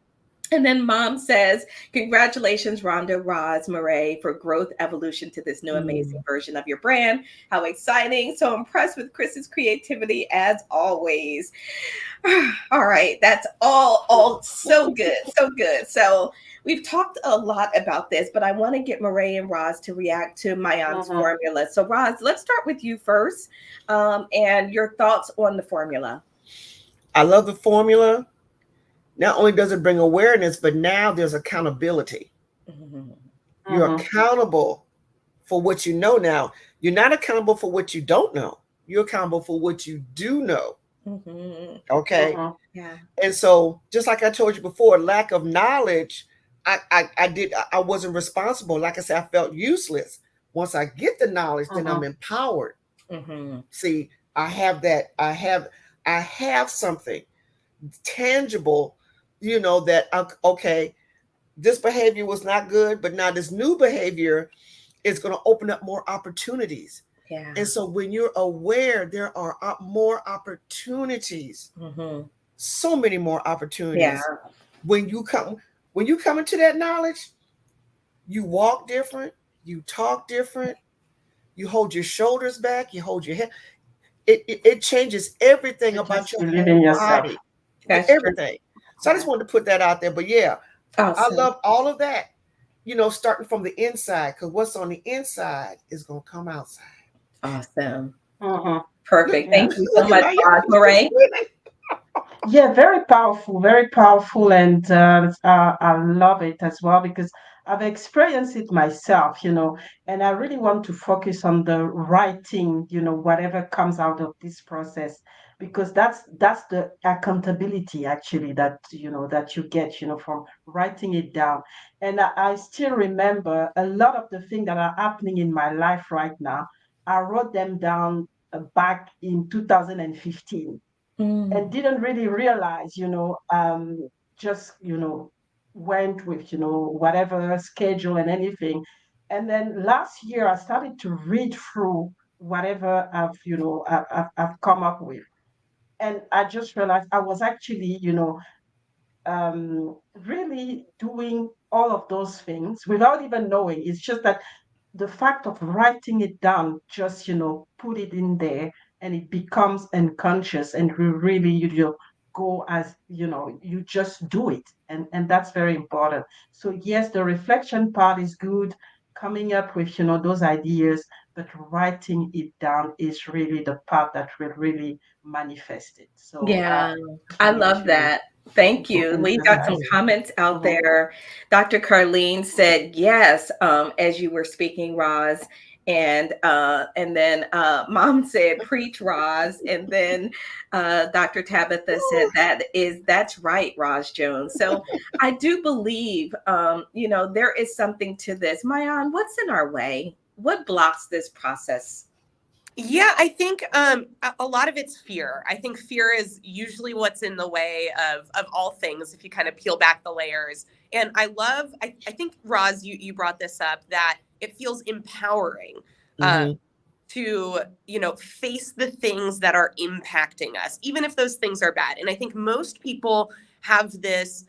A: And then mom says, congratulations, Rhonda, Roz, Murray, for growth evolution to this new amazing
C: Mm.
A: version of your brand. How exciting. So impressed with Chris's creativity as always. All right. That's all so good. So good. So we've talked a lot about this, but I want to get Murray and Roz to react to Maayan's
B: Mhm.
A: formula. So Roz, let's start with you first. And your thoughts on the formula.
C: I love the formula. Not only does it bring awareness, but now there's accountability.
A: Mhm.
C: You're
B: Mhm.
C: accountable for what you know now. You're not accountable for what you don't know. You're accountable for what you do know.
A: Mhm.
C: Okay.
B: Mhm.
A: Yeah.
C: And so, just like I told you before, lack of knowledge, I wasn't responsible. Like I said, I felt useless. Once I get the knowledge, then I'm
B: Mhm.
C: empowered.
A: Mhm.
C: See, I have that, I have something tangible, that okay, this behavior was not good, but now this new behavior is going to open up more opportunities.
A: Yeah.
C: And so when you're aware, there are more opportunities,
A: Mhm.
C: so many more
A: Yeah.
C: opportunities. When you come into that knowledge, you walk different, you talk different, you hold your shoulders back, you hold your head. It changes everything
B: You
C: about
B: just
C: your
B: believe
C: whole
B: in yourself.
C: body,
A: That's true.
C: everything. So I
A: Yeah.
C: just wanted to put that out there. But yeah, I
A: Awesome.
C: love all of that, starting from the inside, because what's on the inside is going to come outside.
A: Awesome.
B: Mhm.
C: Look,
A: Perfect.
B: Yeah.
A: Thank you so
C: look at
A: much,
C: my
A: Roz.
C: young
A: Murray.
C: women.
B: Yeah, very powerful, and I love it as well because I've experienced it myself, and I really want to focus on the writing, whatever comes out of this process, because that's the accountability actually that you get, from writing it down. And I still remember a lot of the things that are happening in my life right now. I wrote them down back in 2015 and
A: Mm.
B: didn't really realize, just, went with, whatever schedule and anything. And then last year, I started to read through whatever I've come up with. And I just realized I was actually, really doing all of those things without even knowing. It's just that the fact of writing it down just put it in there and it becomes unconscious and you really go as you just do it, and that's very important. So yes, the reflection part is good, coming up with those ideas, but writing it down is really the part that will really manifest it. So
A: Yeah,
B: just
A: I
B: wanted
A: love
B: to
A: that. Thank you. We got some
B: emphasize
C: Wow.
B: it.
A: comments out
B: Mhm.
A: there. Dr. Carlene said yes, as you were speaking, Roz. And then mom said preach, Roz. And then Dr. Tabitha said that's right, Roz Jones. So I do believe there is something to this. Mayan, what's in our way? What blocks this process?
D: Yeah, I think a lot of it's fear. I think fear is usually what's in the way of all things if you kind of peel back the layers. And I think Roz, you brought this up, that it feels empowering uh,
C: Mm-hmm.
D: to face the things that are impacting us, even if those things are bad. And I think most people have this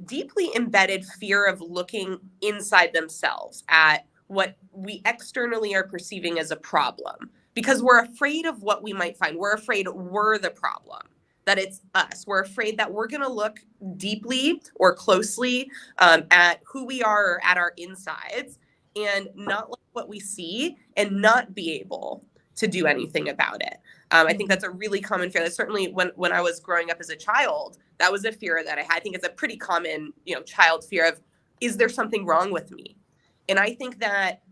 D: deeply embedded fear of looking inside themselves at what we externally are perceiving as a problem, because we're afraid of what we might find. We're afraid we're the problem, that it's us. We're afraid that we're going to look deeply or closely at who we are or at our insides and not like what we see and not be able to do anything about it. I think that's a really common fear. That certainly when I was growing up as a child, that was a fear that I had. I think it's a pretty common, child fear of, is there something wrong with me? And I think that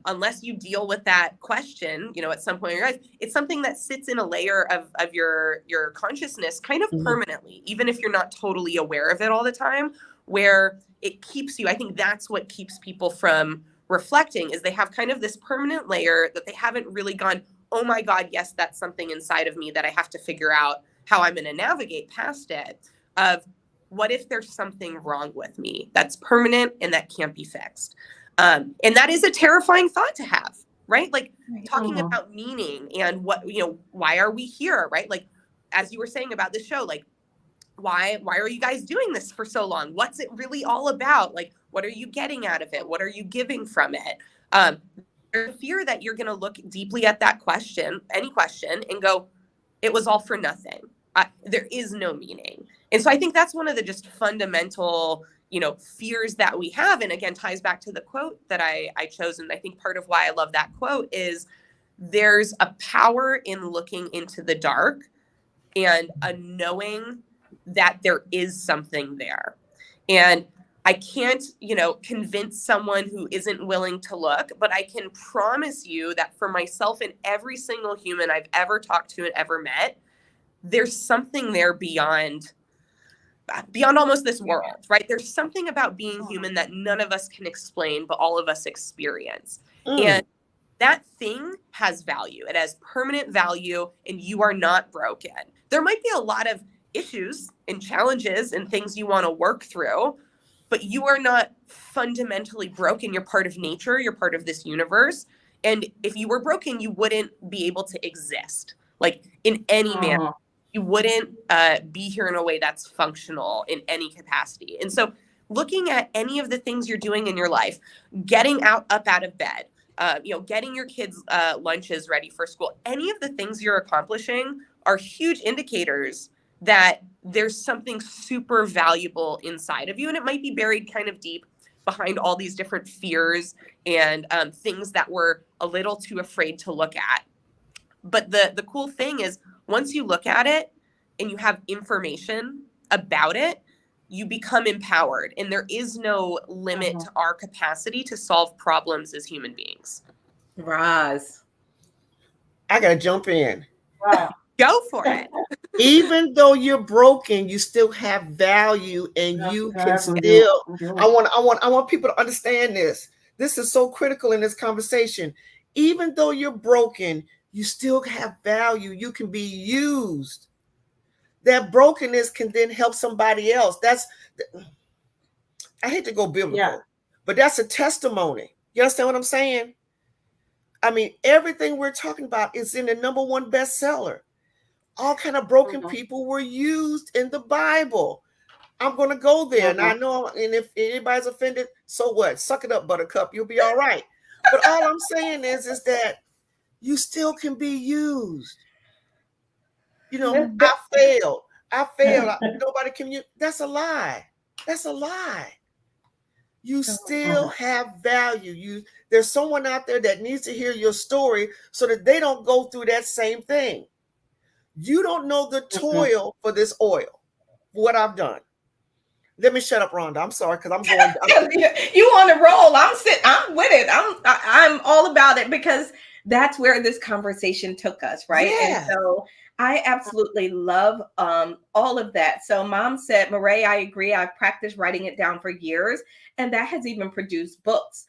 D: unless you deal with that question, at some point in your life, it's something that sits in a layer of your consciousness kind of permanently, even if you're not totally aware of it all the time, where it keeps you. I think that's what keeps people from reflecting, is they have kind of this permanent layer that they haven't really gone, oh my God, yes, that's something inside of me that I have to figure out how I'm going to navigate past it, of what if there's something wrong with me that's permanent and that can't be fixed. And that is a terrifying thought to have, right? Like talking about meaning and what, why are we here, right? Like, as you were saying about the show, like, why are you guys doing this for so long? What's it really all about? Like, what are you getting out of it? What are you giving from it? There's a fear that you're going to look deeply at that question, any question, and go, it was all for nothing. There is no meaning. And so I think that's one of the just fundamental, fears that we have. And again, ties back to the quote that I chose. And I think part of why I love that quote is there's a power in looking into the dark and a knowing that there is something there. And I can't, convince someone who isn't willing to look, but I can promise you that for myself and every single human I've ever talked to and ever met, there's something there beyond almost this world, right? There's something about being human that none of us can explain, but all of us experience. And that thing has value. It has permanent value, and you are not broken. There might be a lot of issues and challenges and things you want to work through, but you are not fundamentally broken. You're part of nature. You're part of this universe. And if you were broken, you wouldn't be able to exist, like, in any manner. You wouldn't be here in a way that's functional in any capacity. And so looking at any of the things you're doing in your life, getting up out of bed, getting your kids' lunches ready for school, any of the things you're accomplishing are huge indicators that there's something super valuable inside of you. And it might be buried kind of deep behind all these different fears and things that we're a little too afraid to look at. But the cool thing is, once you look at it and you have information about it, you become empowered. And there is no limit to our capacity to solve problems as human beings.
A: Roz,
C: I got to jump in.
B: Wow.
D: Go for it.
C: Even though you're broken, you still have value, and you can still. I want people to understand this. This is so critical in this conversation. Even though you're broken, you still have value. You can be used. That brokenness can then help somebody else. I hate to go biblical, but that's a testimony. You understand what I'm saying? I mean, everything we're talking about is in the #1 bestseller. All kind of broken people were used in the Bible. I'm going to go there. And I know, and if anybody's offended, so what? Suck it up, buttercup. You'll be all right. But all I'm saying is that you still can be used. I failed. Nobody can use. That's a lie. That's a lie. You still have value. There's someone out there that needs to hear your story so that they don't go through that same thing. You don't know the toil for this oil, for what I've done. Let me shut up, Rhonda. I'm sorry, because I'm going.
A: You on the roll. I'm with it. I'm all about it, because that's where this conversation took us, right?
C: Yeah.
A: And so I absolutely love all of that. So Mom said, Marae, I agree. I've practiced writing it down for years, and that has even produced books.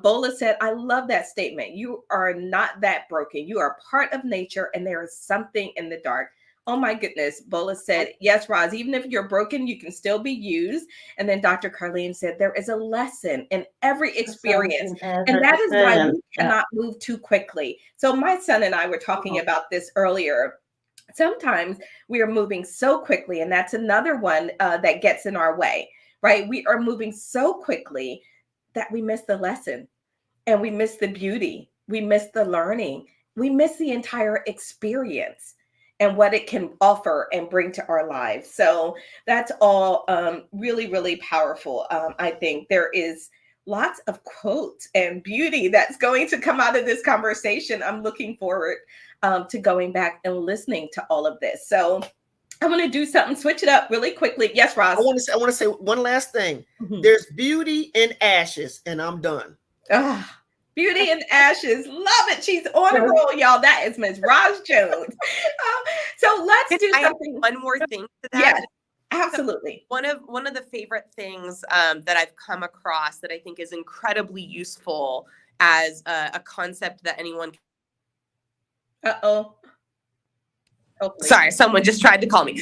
A: Bola said, I love that statement. You are not that broken. You are part of nature, and there is something in the dark. Oh my goodness. Bola said, yes, Roz, even if you're broken, you can still be used. And then Dr. Carlene said, there is a lesson in every experience. And that is why we cannot move too quickly. So my son and I were talking about this earlier. sometimes we are moving so quickly, and that's another one that gets in our way, right? We are moving so quickly that we miss the lesson, and we miss the beauty, we miss the learning, we miss the entire experience and what it can offer and bring to our lives. So that's all really, really powerful. I think there is lots of quotes and beauty that's going to come out of this conversation. I'm looking forward to going back and listening to all of this. So I'm going to do something, switch it up really quickly. Yes, Ross.
C: I want to say one last thing.
A: Mhm.
C: There's beauty in ashes, and I'm done.
A: Ah, beauty and ashes. Love it. She's on a roll, y'all. That is Miss Roz Jones. So let's do
D: I have
A: something.
D: one more thing to that.
A: Yes, absolutely.
D: One of the favorite things that I've come across that I think is incredibly useful as a concept that anyone.
A: Uh-oh. Hopefully.
D: Sorry, someone just tried to call me.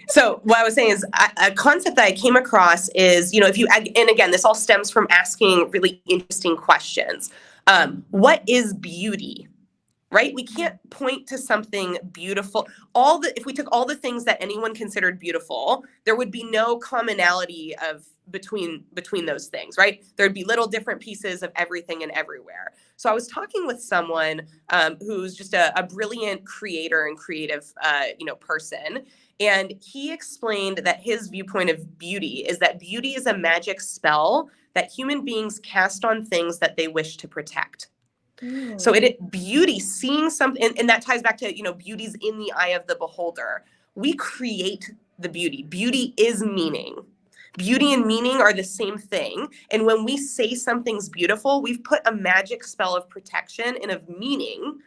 D: So what I was saying is a concept that I came across is, if you, and again, this all stems from asking really interesting questions. What is beauty? Right? We can't point to something beautiful. If we took all the things that anyone considered beautiful, there would be no commonality between those things, right? There'd be little different pieces of everything and everywhere. So I was talking with someone who's just a brilliant creator and creative, person. And he explained that his viewpoint of beauty is that beauty is a magic spell that human beings cast on things that they wish to protect. So beauty, seeing something, and that ties back to, beauty's in the eye of the beholder. We create the beauty. Beauty is meaning. Beauty and meaning are the same thing. And when we say something's beautiful, we've put a magic spell of protection and of meaning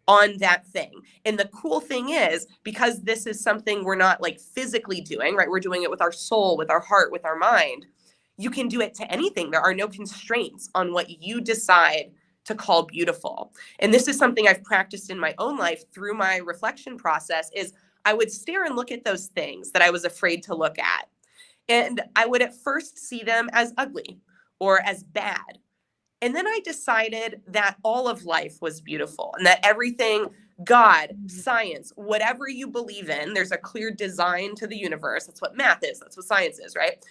D: on that thing. And the cool thing is, because this is something we're not like physically doing, right? We're doing it with our soul, with our heart, with our mind. You can do it to anything. There are no constraints on what you decide to call beautiful. And this is something I've practiced in my own life through my reflection process. Is I would stare and look at those things that I was afraid to look at. And I would at first see them as ugly or as bad. And then I decided that all of life was beautiful and that everything, God, science, whatever you believe in, there's a clear design to the universe. That's what math is. That's what science is, right?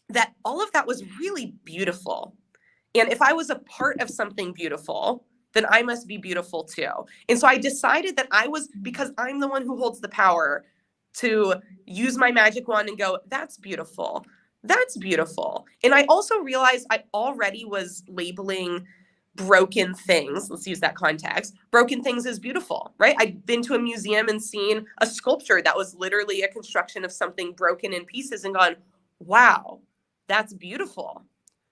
D: That all of that was really beautiful. And if I was a part of something beautiful, then I must be beautiful too. And so I decided that because I'm the one who holds the power to use my magic wand and go, that's beautiful. That's beautiful. And I also realized I already was labeling broken things. Let's use that context. Broken things as beautiful, right? I'd been to a museum and seen a sculpture that was literally a construction of something broken in pieces and gone, wow, that's beautiful.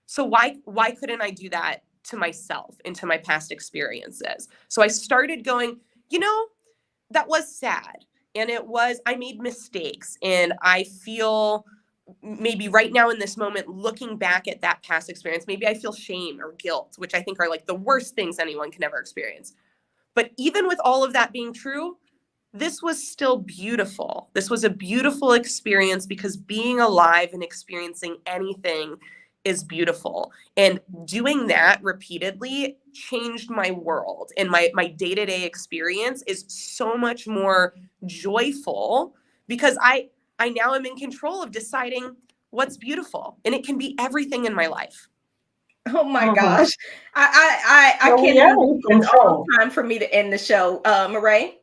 D: So why couldn't I do that to myself and to my past experiences? So I started going, that was sad. And I made mistakes. And I feel maybe right now in this moment, looking back at that past experience, maybe I feel shame or guilt, which I think are like the worst things anyone can ever experience. But even with all of that being true, this was still beautiful. This was a beautiful experience because being alive and experiencing anything is beautiful. And doing that repeatedly changed my world. And my day-to-day experience is so much more joyful because I now am in control of deciding what's beautiful. And it can be everything in my life.
A: Oh my gosh. I can't believe it's all time for me to end the show. Marae?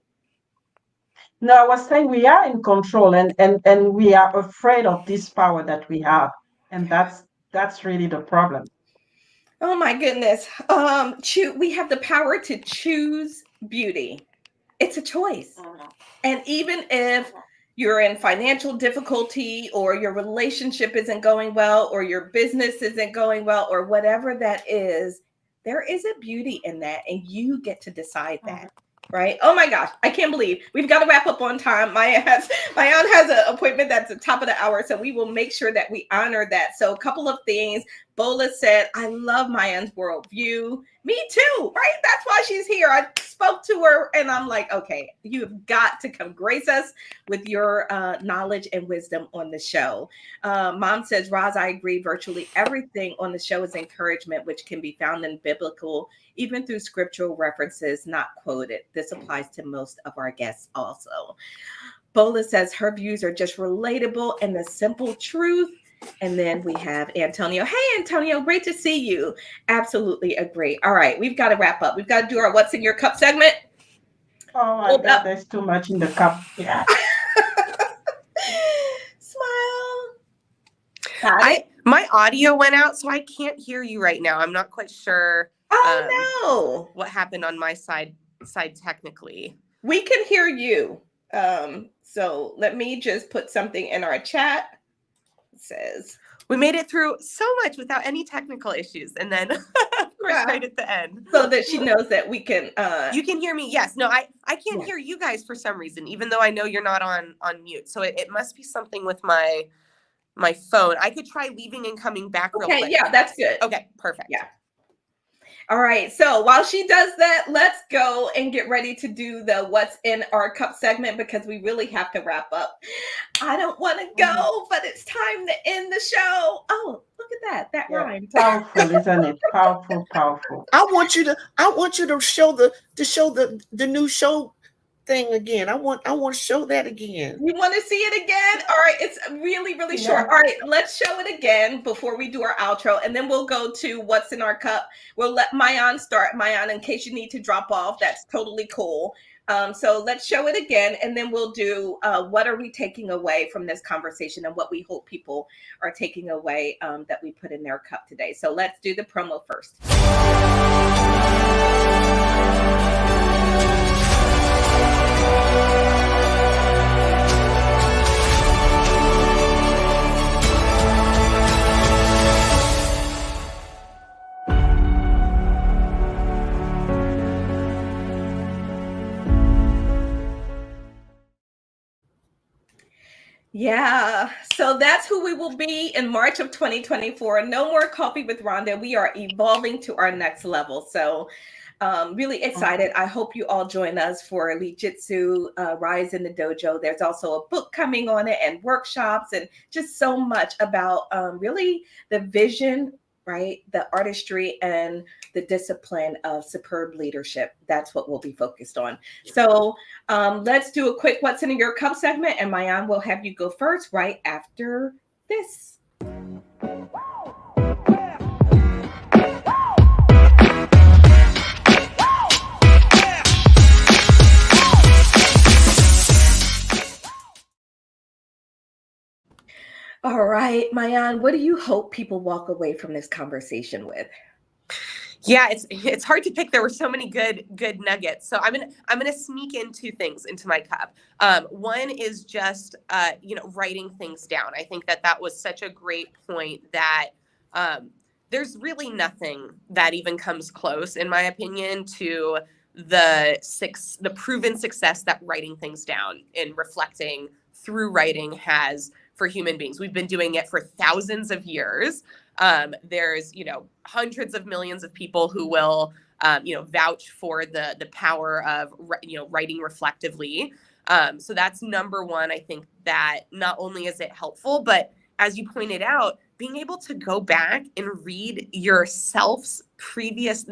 B: No, I was saying we are in control and we are afraid of this power that we have. And that's really the problem.
A: Oh my goodness. We have the power to choose beauty. It's a choice. And even if you're in financial difficulty or your relationship isn't going well or your business isn't going well or whatever that is, there is a beauty in that and you get to decide that. Right? Oh my gosh, I can't believe we've got to wrap up on time. Maayan has an appointment that's the top of the hour, so we will make sure that we honor that. So a couple of things. Bola said, I love Maayan's worldview. Me too, right? That's why she's here. I spoke to her and I'm like, okay, you've got to come grace us with your knowledge and wisdom on the show. Mom says, Roz, I agree. Virtually everything on the show is encouragement, which can be found in biblical, even through scriptural references not quoted. this applies to most of our guests also. Bola says her views are just relatable and the simple truth. And then we have Antonio. Hey, Antonio, great to see you. Absolutely agree. All right, we've got to wrap up. We've got to do our What's in Your Cup segment.
B: Oh my
A: Hold
B: God,
A: up.
B: there's too much in the cup. Yeah.
A: Smile. Got it?
D: My audio went out, so I can't hear you right now. I'm not quite sure
A: Oh, no.
D: what happened on my side technically.
A: We can hear you. So let me just put something in our chat. It says,
D: we made it through so much without any technical issues. And then, of course, right at the end.
A: So that she knows that we can...
D: you can hear me. Yes. No, I can't
A: yeah.
D: hear you guys for some reason, even though I know you're not on mute. So it must be something with my phone. I could try leaving and coming back real quick.
A: Yeah, that's good.
D: Okay, perfect.
A: Yeah. All right. So while she does that, let's go and get ready to do the What's in Our Cup segment because we really have to wrap up. I don't want to go, but it's time to end the show. Oh, look at that. That rhymed.
B: Powerful, isn't it? Powerful.
C: I want you to show the new show thing again. I want to show that again.
A: You want to see it again? All right, it's really short. All right, let's show it again before we do our outro, and then we'll go to What's in Our Cup. We'll let Maayan start. Maayan, in case you need to drop off, that's totally cool. So let's show it again, and then we'll do what are we taking away from this conversation and what we hope people are taking away that we put in their cup today. So let's do the promo first. Yeah, so that's who we will be in March of 2024. No more Coffee with Rhonda. We are evolving to our next level. So really excited. I hope you all join us for Elite Jitsu Rise in the Dojo. There's also a book coming on it and workshops and just so much about really the vision, right? The artistry and the discipline of superb leadership. That's what we'll be focused on. So let's do a quick What's in Your Cup segment, and Maayan will have you go first right after this. All right, Maayan, what do you hope people walk away from this conversation with?
D: Yeah, it's hard to pick. There were so many good nuggets. So I'm gonna sneak in two things into my cup. One is just writing things down. I think that was such a great point that there's really nothing that even comes close, in my opinion, to the proven success that writing things down and reflecting through writing has for human beings. We've been doing it for thousands of years. There's, hundreds of millions of people who will, vouch for the power of, writing reflectively. So that's number one. I think that not only is it helpful, but as you pointed out, being able to go back and read yourself's previous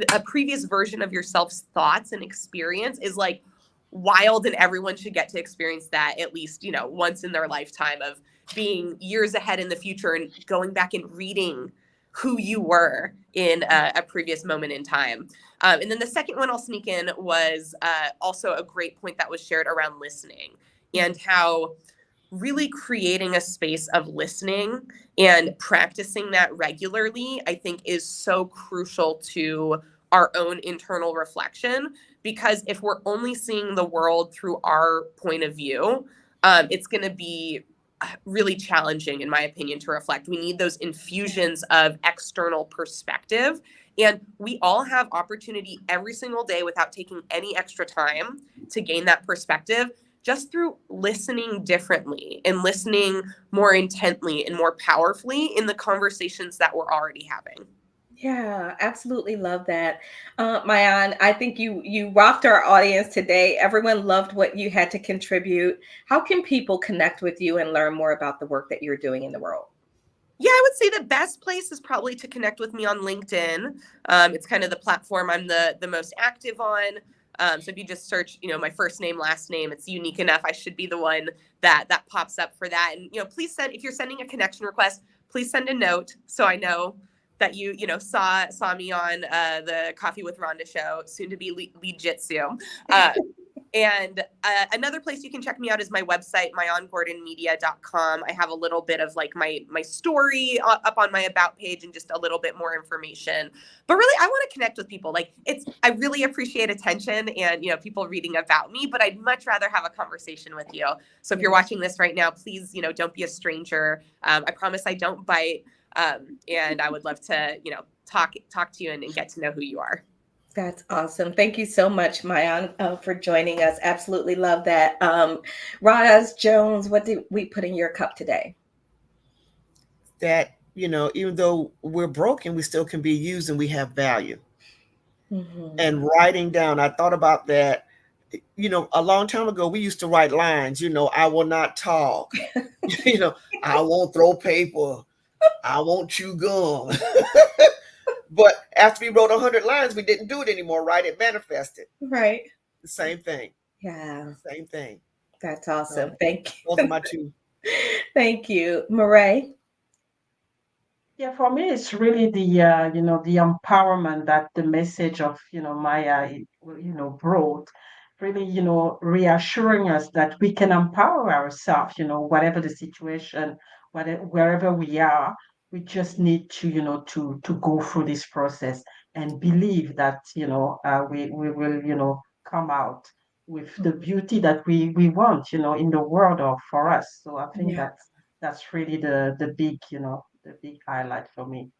D: version of yourself's thoughts and experience is like wild, and everyone should get to experience that at least, once in their lifetime, of being years ahead in the future and going back and reading who you were in a previous moment in time. And then the second one I'll sneak in was also a great point that was shared around listening, and how really creating a space of listening and practicing that regularly, I think, is so crucial to our own internal reflection. Because if we're only seeing the world through our point of view, it's going to be really challenging, in my opinion, to reflect. We need those infusions of external perspective. And we all have opportunity every single day, without taking any extra time, to gain that perspective just through listening differently and listening more intently and more powerfully in the conversations that we're already having.
A: Yeah, absolutely love that. Maayan, I think you rocked our audience today. Everyone loved what you had to contribute. How can people connect with you and learn more about the work that you're doing in the world?
D: Yeah, I would say the best place is probably to connect with me on LinkedIn. It's kind of the platform I'm the most active on. So if you just search, my first name, last name, it's unique enough. I should be the one that pops up for that. And, please send, if you're sending a connection request, please send a note so I know that you saw me on the Coffee with Rhonda show, soon to be Lead-jitsu. And another place you can check me out is my website, maayangordonmedia.com. I have a little bit of like my story up on my about page and just a little bit more information. But really, I want to connect with people. Like I really appreciate attention and, people reading about me, but I'd much rather have a conversation with you. So if you're watching this right now, please, don't be a stranger. I promise I don't bite. And I would love to, talk to you and get to know who you are.
A: That's awesome. Thank you so much, Maayan, for joining us. Absolutely love that. Roz Jones, what did we put in your cup today?
C: That, even though we're broken, we still can be used and we have value. Mm-hmm. And writing down, I thought about that. A long time ago, we used to write lines, I will not talk, I won't throw paper, I won't chew gum. But after we wrote 100 lines, we didn't do it anymore, right? It manifested.
A: Right.
C: The same thing.
A: Yeah.
C: Same thing.
A: That's awesome. Thank you.
C: Those are my two.
A: Thank you. Marae?
B: Yeah, for me, it's really the the empowerment that the message of Maya brought, really reassuring us that we can empower ourselves, whatever the situation, wherever we are, we just need to to go through this process and believe that we will come out with the beauty that we want in the world or for us. So I think that's really the big the big highlight for me.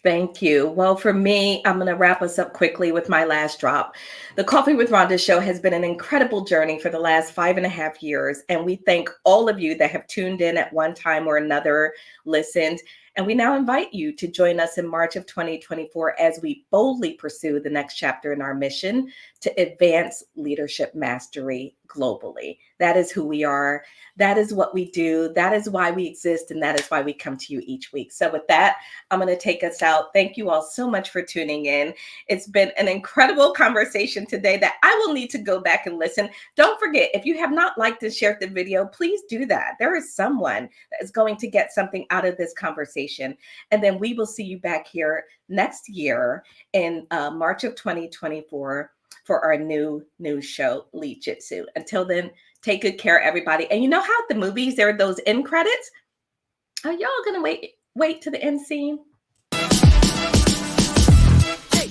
A: Thank you. Well, for me, I'm going to wrap us up quickly with my last drop. The Coffee with Rhonda show has been an incredible journey for the last 5.5 years. And we thank all of you that have tuned in at one time or another, listened. And we now invite you to join us in March of 2024 as we boldly pursue the next chapter in our mission to advance leadership mastery globally. That is who we are. That is what we do. That is why we exist. And that is why we come to you each week. So with that, I'm going to take us out. Thank you all so much for tuning in. It's been an incredible conversation today that I will need to go back and listen. Don't forget, if you have not liked and shared the video, please do that. There is someone that is going to get something out of this conversation. And then we will see you back here next year in March of 2024 for our new show, Lead-jitsu. Until then, take good care, everybody. And you know how at the movies, there are those end credits? Are y'all going to wait to the end scene? Hey.